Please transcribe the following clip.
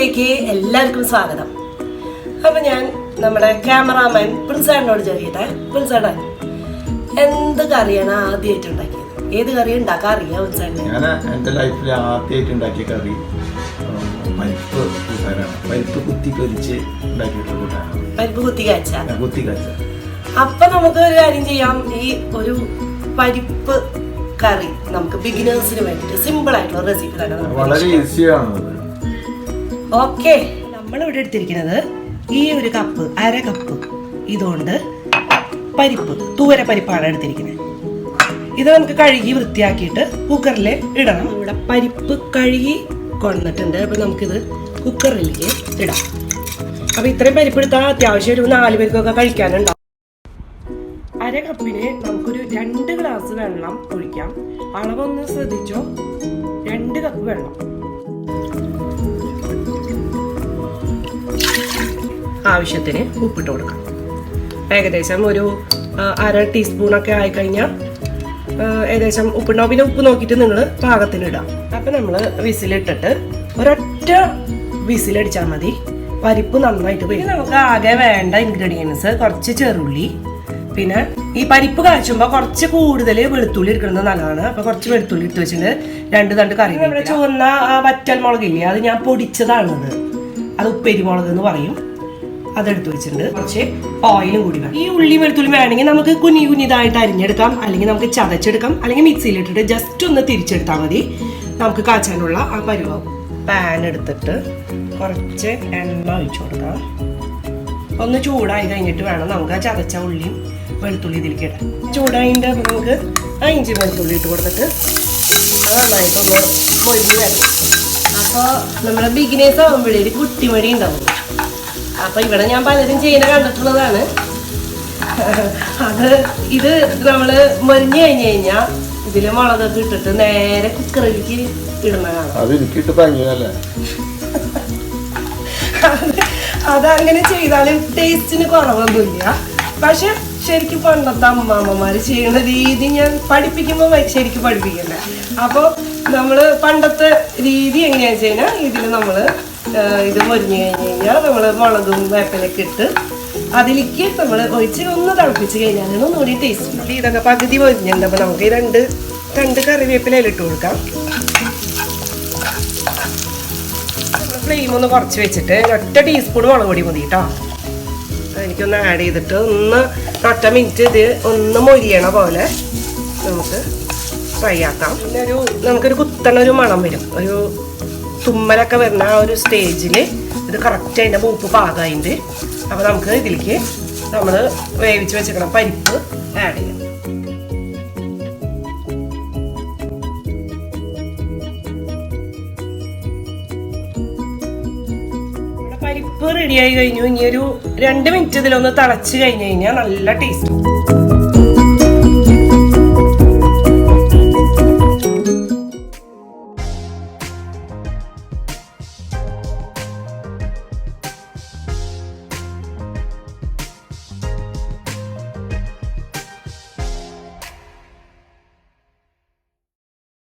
വീഡിയോയിലേക്ക് എല്ലാവർക്കും സ്വാഗതം. അപ്പൊ ഞാൻ നമ്മുടെ ക്യാമറാമാൻ പ്രിൻസാറിനോട് ചോദിക്കട്ടെ, പ്രിൻസാണ് എന്ത് കറിയാണ് ആദ്യമായിട്ട് ഉണ്ടാക്കിയത്? ഏത് കറി ഉണ്ടാക്കാൻ അറിയാം പ്രിൻസാറിന്? ഞാൻ എൻ്റെ ലൈഫിൽ ആദ്യമായിട്ട് ഉണ്ടാക്കിയ കറി പരിപ്പ് കൂട്ടാനാണ്. പരിപ്പ് കുത്തി പൊരിച്ച് ഉണ്ടാക്കിയിട്ട് കൂട്ടാനാണ്. പരിപ്പ് കുത്തി കാച്ച. അപ്പൊ നമുക്ക് ഒരു കാര്യം ചെയ്യാം. ഈ ഒരു പരിപ്പ് കറി നമുക്ക് ബിഗിനേഴ്സിന് വേണ്ടിട്ട് സിമ്പിൾ ആയിട്ടുള്ള റെസിപ്പി തന്നെ, വളരെ ഈസിയാണ്. ഓക്കെ, നമ്മളിവിടെ എടുത്തിരിക്കുന്നത് ഈ ഒരു കപ്പ്, അര കപ്പ് ഇതുകൊണ്ട് പരിപ്പ്, തൂവര പരിപ്പാണ് എടുത്തിരിക്കുന്നത്. ഇത് നമുക്ക് കഴുകി വൃത്തിയാക്കിയിട്ട് കുക്കറിൽ ഇടണം. ഇവിടെ പരിപ്പ് കഴുകി കൊണ്ടിട്ടുണ്ട്. അപ്പൊ നമുക്കിത് കുക്കറിലേക്ക് ഇടാം. അപ്പൊ ഇത്രയും പരിപ്പ് എടുത്താൽ അത്യാവശ്യം ഒരു 4 പേർക്കൊക്കെ കഴിക്കാനുണ്ടാവും. അര കപ്പിന് നമുക്കൊരു 2 ഗ്ലാസ് വെള്ളം ഒഴിക്കാം. അളവൊന്ന് ശ്രദ്ധിച്ചോ, 2 കപ്പ് വെള്ളം. ആവശ്യത്തിന് ഉപ്പിട്ട് കൊടുക്കാം. ഏകദേശം ഒരു 1/2 ടീസ്പൂണൊക്കെ ആയിക്കഴിഞ്ഞാൽ ഏകദേശം ഉപ്പുണ്ടാവും. പിന്നെ ഉപ്പ് നോക്കിയിട്ട് നിങ്ങൾ പാകത്തിന് ഇടാം. അപ്പം നമ്മൾ വിസിലിട്ടിട്ട് ഒരൊറ്റ വിസിലടിച്ചാൽ മതി. പരിപ്പ് നന്നായിട്ട് പോയി. നമുക്ക് ആകെ വേണ്ട ഇൻഗ്രീഡിയൻസ് കുറച്ച് ചെറുള്ളി, പിന്നെ ഈ പരിപ്പ് കാച്ചുമ്പോൾ കുറച്ച് കൂടുതൽ വെളുത്തുള്ളി എടുക്കുന്നത് നല്ലതാണ്. അപ്പൊ കുറച്ച് വെളുത്തുള്ളി എടുത്ത് വെച്ചിട്ട് 2 തണ്ട് കറി. നമ്മുടെ ചുവന്ന വറ്റൽ മുളകില്ലേ, അത് ഞാൻ പൊടിച്ചതാണത്. അത് ഉപ്പേരി മുളക് എന്ന് പറയും. അതെടുത്ത് വെച്ചിട്ടുണ്ട്. കുറച്ച് ഓയിലും കൂടി വേണം. ഈ ഉള്ളി വെളുത്തുള്ളി വേണമെങ്കിൽ നമുക്ക് കുഞ്ഞിതായിട്ട് അരിഞ്ഞെടുക്കാം, അല്ലെങ്കിൽ നമുക്ക് ചതച്ചെടുക്കാം, അല്ലെങ്കിൽ മിക്സിയിലിട്ടിട്ട് ജസ്റ്റ് ഒന്ന് തിരിച്ചെടുത്താൽ മതി. നമുക്ക് കാച്ചാനുള്ള ആ പരുവം. പാൻ എടുത്തിട്ട് കുറച്ച് എണ്ണ ഒഴിച്ചു കൊടുക്കാം. ഒന്ന് ചൂടായി കഴിഞ്ഞിട്ട് വേണം നമുക്ക് ആ ചതച്ച ഉള്ളിയും വെളുത്തുള്ളി ഇതിലേക്ക് ഇടാം. ചൂടായിട്ട് നമുക്ക് ആ ഇഞ്ചി വെളുത്തുള്ളി ഇട്ട് കൊടുത്തിട്ട് അത് നന്നായിട്ടൊന്ന് മൊരിഞ്ഞ് വരും. അപ്പോൾ നമ്മുടെ ബിഗിനേഴ്സ് ആകുമ്പോഴേ ഒരു കുട്ടിമടി ഉണ്ടാവും. അപ്പോൾ ഇവിടെ ഞാൻ പലരും ചെയ്യുന്ന കണ്ടിട്ടുള്ളതാണ്. ഇത് നമ്മൾ മൊരിഞ്ഞ് കഴിഞ്ഞ് കഴിഞ്ഞാൽ ഇതിൽ മുളകൊക്കെ ഇട്ടിട്ട് നേരെ കുക്കറിലേക്ക് ഇടുന്നതാണ്. അതങ്ങനെ ചെയ്താലും ടേസ്റ്റിന് കുറവൊന്നുമില്ല. പക്ഷെ ശരിക്കും പണ്ടത്തെ അമ്മാമ്മമാര് ചെയ്യുന്ന രീതി ഞാൻ പഠിപ്പിക്കുമ്പോൾ ശരിക്കും പഠിപ്പിക്കണ്ട. അപ്പോൾ നമ്മൾ പണ്ടത്തെ രീതി എങ്ങനെയാണെന്ന് വെച്ച് കഴിഞ്ഞാൽ ഇതിൽ നമ്മൾ ഇത് മൊരിഞ്ഞ് കഴിഞ്ഞ് കഴിഞ്ഞാൽ നമ്മൾ മുളകും വേപ്പിലൊക്കെ ഇട്ട് അതിലേക്ക് നമ്മൾ ഒഴിച്ച് ഒന്ന് തിളപ്പിച്ച് കഴിഞ്ഞാൽ ഒന്നുകൂടി ടേസ്റ്റ് ഉണ്ട്. ഇതൊക്കെ പകുതി മൊരിഞ്ഞിട്ടുണ്ട്. അപ്പോൾ നമുക്ക് ഈ രണ്ട് കറിവേപ്പില ഇട്ട് കൊടുക്കാം. ഫ്ലെയിം ഒന്ന് കുറച്ച് വെച്ചിട്ട് 1 ടീസ്പൂൺ മുളക് പൊടി മതി കേട്ടോ. എനിക്കൊന്ന് ആഡ് ചെയ്തിട്ട് ഒന്ന് 1 മിനിറ്റ് ഇത് ഒന്ന് മൊരിയണ പോലെ നമുക്ക് ഫ്രൈ ആക്കാം. പിന്നെ നമുക്കൊരു കുത്തണ ഒരു മണം വരും, ഒരു തുമ്മലൊക്കെ വരുന്ന ആ ഒരു സ്റ്റേജിൽ ഇത് കറക്റ്റ് അതിൻ്റെ മൂപ്പ് പാകമായിട്ട്. അപ്പോൾ നമുക്ക് ഇതിലേക്ക് നമ്മൾ വേവിച്ച് വെച്ചിരിക്കണം പരിപ്പ് ആഡ് ചെയ്യാം. പരിപ്പ് റെഡിയായി കഴിഞ്ഞു. ഇനി ഒരു 2 മിനിറ്റ് ഇതിലൊന്ന് തിളച്ച് കഴിഞ്ഞ് കഴിഞ്ഞാൽ നല്ല ടേസ്റ്റ്.